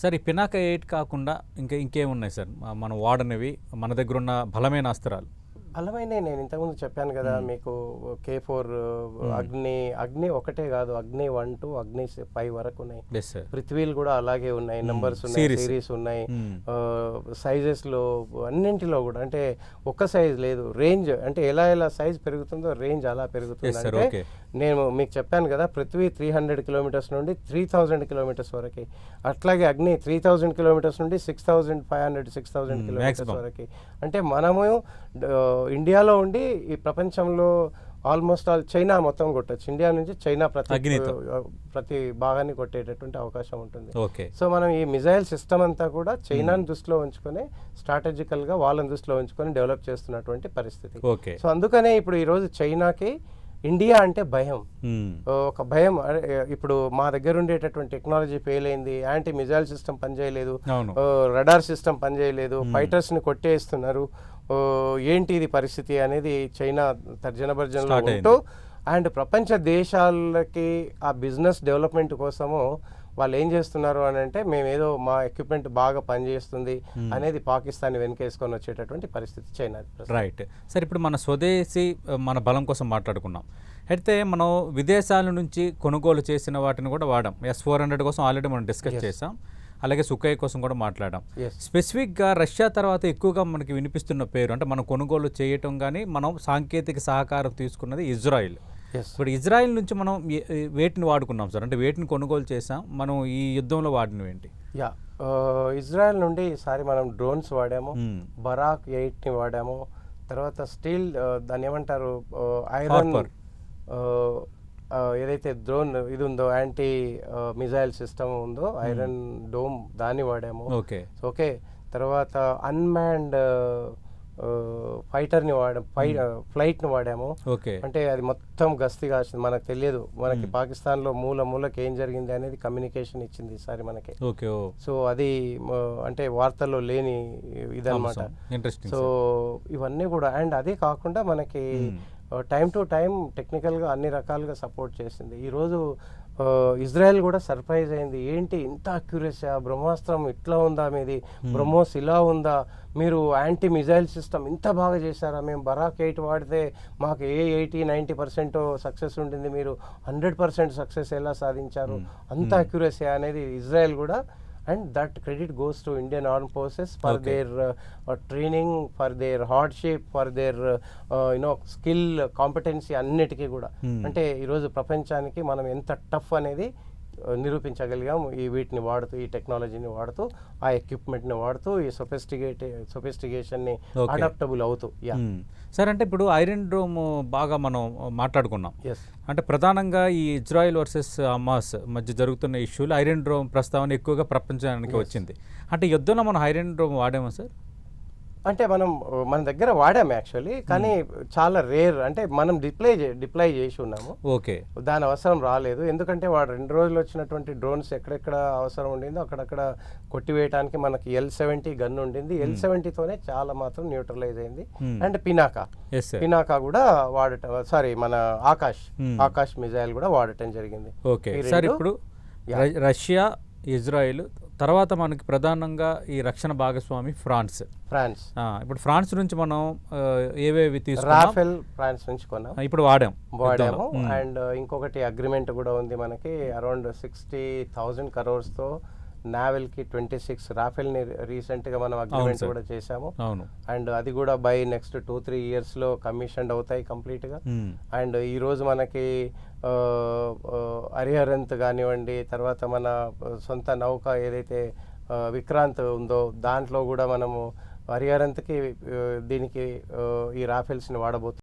Sir ఈ పినాక 8 కాకుండా ఇంకేమున్నాయి సార్ మనం వాడనివి మన దగ్గర ఉన్న బలమైన అస్త్రాలు? బలమైన నేను ఇంతకుముందు చెప్పాను కదా మీకు K4 అగ్ని ఒకటే కాదు, అగ్ని 1 to అగ్ని 5 వరకు ఉన్నాయి. పృథ్వీలు కూడా అలాగే ఉన్నాయి, నంబర్స్ ఉన్నాయి, సిరీస్ ఉన్నాయి, సైజెస్ లో అన్నింటిలో కూడా. అంటే ఒక్క సైజ్ లేదు, రేంజ్ అంటే ఎలా సైజ్ పెరుగుతుందో రేంజ్ అలా పెరుగుతుంది. అంటే నేను మీకు చెప్పాను కదా, పృథ్వీ 300 కిలోమీటర్స్ నుండి 3000 కిలోమీటర్స్ వరకు, అట్లాగే అగ్ని 3000 కిలోమీటర్స్ నుండి 6500 6000 కిలోమీటర్స్ వరకు. అంటే మనము ఇండియాలో ఉండి ఈ ప్రపంచంలో ఆల్మోస్ట్ ఆల్ చైనా మొత్తం కొట్టచ్చు. ఇండియా నుంచి చైనా ప్రతి భాగాన్ని కొట్టేటటువంటి అవకాశం ఉంటుంది. సో మనం ఈ మిజైల్ సిస్టమ్ అంతా కూడా చైనాను దృష్టిలో ఉంచుకొని స్ట్రాటజికల్ గా వాళ్ళని దృష్టిలో ఉంచుకొని డెవలప్ చేస్తున్నటువంటి పరిస్థితి. సో అందుకనే ఇప్పుడు ఈ రోజు చైనాకి ఇండియా అంటే భయం, ఒక భయం. ఇప్పుడు మా దగ్గర ఉండేటటువంటి టెక్నాలజీ ఫెయిల్ అయింది, యాంటీ మిజైల్ సిస్టమ్ పనిచేయలేదు, రడార్ సిస్టమ్ పనిచేయలేదు, ఫైటర్స్ ని కొట్టేస్తున్నారు, ఏంటి ఇది పరిస్థితి అనేది చైనా తర్జనభర్జనలో ఉంటూ, అండ్ ప్రపంచ దేశాలకి ఆ బిజినెస్ డెవలప్మెంట్ కోసము వాళ్ళు ఏం చేస్తున్నారు అని అంటే, మేమేదో మా ఎక్విప్మెంట్ బాగా పనిచేస్తుంది అనేది పాకిస్తాన్ వెనకేసుకొని వచ్చేటటువంటి పరిస్థితి చైనా. రైట్ సార్, ఇప్పుడు మన స్వదేశీ మన బలం కోసం మాట్లాడుకున్నాం. అయితే మనం విదేశాల నుంచి కొనుగోలు చేసిన వాటిని కూడా వాడాం. S-400 కోసం ఆల్రెడీ మనం డిస్కస్ చేసాం, అలాగే సుఖోయ్ కోసం కూడా మాట్లాడాం. స్పెసిఫిక్గా రష్యా తర్వాత ఎక్కువగా మనకి వినిపిస్తున్న పేరు, అంటే మనం కొనుగోలు చేయటం కానీ మనం సాంకేతిక సహకారం తీసుకున్నది ఇజ్రాయిల్. ఇప్పుడు ఇజ్రాయిల్ నుంచి మనం వేటిని వాడుకున్నాం సార్, అంటే వేటిని కొనుగోలు చేసాం మనం ఈ యుద్ధంలో వాడినవి ఏంటి? ఇజ్రాయెల్ నుండి ఈసారి మనం డ్రోన్స్ వాడాము, బరాక్ 8ని వాడాము, తర్వాత స్టీల్ దాన్ని ఏమంటారు ఐరన్ ఏదైతే డ్రోన్ ఇది ఉందో యాంటీ మిజైల్ సిస్టమ్ ఉందో ఐరన్ డోమ్ దాన్ని వాడాము. ఓకే, తర్వాత అన్మాన్డ్ ఫైటర్ని వాడాము, ఫ్లైట్ని వాడాము. అంటే అది మొత్తం గస్తీ కాసింది, మనకు తెలియదు, మనకి పాకిస్తాన్లో మూలకి ఏం జరిగింది అనేది కమ్యూనికేషన్ ఇచ్చింది ఈసారి మనకి. సో అది అంటే వార్తల్లో లేని ఇదన్నమాట. సో ఇవన్నీ కూడా, అండ్ అదే కాకుండా మనకి టైం టు టైం టెక్నికల్గా అన్ని రకాలుగా సపోర్ట్ చేసింది. ఈరోజు ఇజ్రాయెల్ కూడా సర్ప్రైజ్ అయింది, ఏంటి ఇంత అక్యురసీ, బ్రహ్మాస్త్రం ఇట్లా ఉందా, మీది బ్రహ్మోస్ ఇలా ఉందా, మీరు యాంటీ మిజైల్ సిస్టమ్ ఇంత బాగా చేశారా, మేము బరాక్ 8 వాడితే మాకు 80-90% సక్సెస్ ఉంటుంది, మీరు 100% సక్సెస్ ఎలా సాధించారు, అంత అక్యురసీ అనేది ఇజ్రాయెల్ కూడా. And that credit goes to Indian Armed Forces for their training, for their hardship, for their skill, competency అన్నిటికీ కూడా. అంటే ఈరోజు ప్రపంచానికి మనం ఎంత టఫ్ అనేది నిరూపించగలిగాం ఈ వీటిని వాడుతూ, ఈ టెక్నాలజీని వాడుతూ, ఆ ఎక్విప్మెంట్ని వాడుతూ, ఈ సొఫిస్టికేషన్ని అడాప్టబుల్ అవుతూ. సార్, అంటే ఇప్పుడు ఐరన్ డోమ్ బాగా మనం మాట్లాడుకున్నాం. అంటే ప్రధానంగా ఈ ఇజ్రాయిల్ వర్సెస్ హమాస్ మధ్య జరుగుతున్న ఇష్యూలు ఐరన్ డోమ్ ప్రస్తావన ఎక్కువగా ప్రపంచానికి వచ్చింది. అంటే యుద్ధంలో మనం ఐరన్ డోమ్ వాడామా సార్? అంటే మన దగ్గర వాడాము యాక్చువల్లీ, కానీ చాలా రేర్. అంటే మనం డిప్లాయ్ చేసి ఉన్నాము, దాని అవసరం రాలేదు. ఎందుకంటే వాడు 2 రోజులు వచ్చినటువంటి డ్రోన్స్ ఎక్కడెక్కడ అవసరం ఉండిందో అక్కడక్కడ కొట్టివేయడానికి మనకి L-70 గన్ ఉండింది. L-70తోనే చాలా మాత్రం న్యూట్రలైజ్ అయింది. అండ్ పినాకా కూడా వాడటం, సారీ మన ఆకాష్ మిజైల్ కూడా వాడటం జరిగింది. ఇప్పుడు రష్యా, ఇజ్రాయిల్ తర్వాత మనకి ప్రధానంగా ఈ రక్షణ భాగస్వామి ఫ్రాన్స్. ఇప్పుడు ఫ్రాన్స్ నుంచి మనం ఏవేవి తీసుకున్నాం? ఫ్రాన్స్ నుంచి కొన్నాం, ఇప్పుడు వాడాము. అండ్ ఇంకొకటి అగ్రిమెంట్ కూడా ఉంది మనకి, అరౌండ్ 60,000 crores తో నావెల్ కి 26 రాఫెల్ ని రీసెంట్ గా మనం అగ్రిమెంట్ కూడా చేసాము. అండ్ అది కూడా బై నెక్స్ట్ 2-3 years లో కమిషన్ అవుతాయి కంప్లీట్ గా. అండ్ ఈ రోజు మనకి అరిహరంత్ కానివ్వండి, తర్వాత మన సొంత నౌక ఏదైతే విక్రాంత్ ఉందో దాంట్లో కూడా మనము అరిహరంత్కి దీనికి ఈ రాఫెల్స్ ని వాడబోతున్నాం.